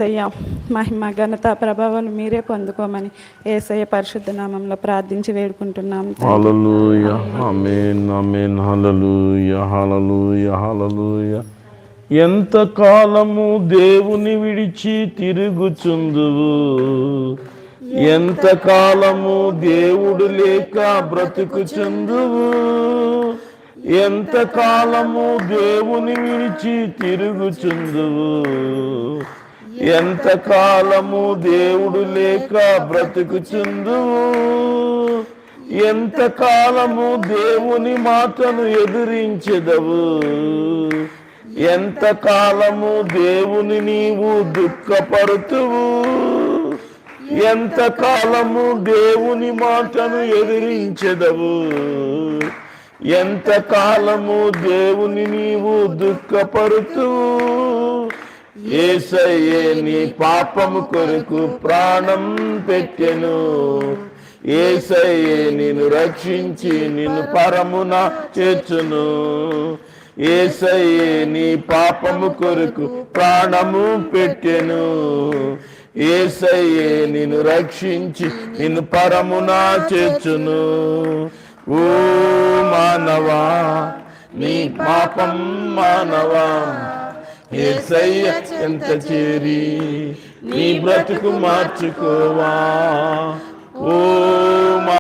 యేసయ్య మహిమ ఘనత ప్రభావాలు మీరే పొందుకోమని యేసయ్య పరిశుద్ధ నామంలో ప్రార్థించి వేడుకుంటున్నాం. హల్లెలూయా ఆమేన్ ఆమేన్ హల్లెలూయా హల్లెలూయా హల్లెలూయా. ఎంత కాలము దేవుని విడిచి తిరుగుచుందువు, ఎంత కాలము దేవుడు లేక బ్రతుకుచుందువు, ఎంత కాలము దేవుని విడిచి తిరుగుచుందువు, ఎంత కాలము దేవుడు లేక బ్రతుకుచుందువు, ఎంత కాలము దేవుని మాటను ఎదిరించెదవు, ఎంత కాలము దేవుని నీవు దుఃఖపడుతువు, ఎంత కాలము దేవుని మాటను ఎదిరించెదవు, ఎంత కాలము దేవుని నీవు దుఃఖపడుతువు. యేసయ్యే నీ పాపము కొరకు ప్రాణం పెట్టెను, యేసయ్యే నిన్ను రక్షించి నిన్ను పరమున చేర్చును, యేసయ్యే నీ పాపము కొరకు ప్రాణము పెట్టెను, యేసయ్యే నిన్ను రక్షించి నిన్ను పరమున చేర్చును. ఓ మానవా నీ పాపం మానవా యేసయ్య చెంత చేరి నీ బ్రతుకు మార్చుకోవా. ఓ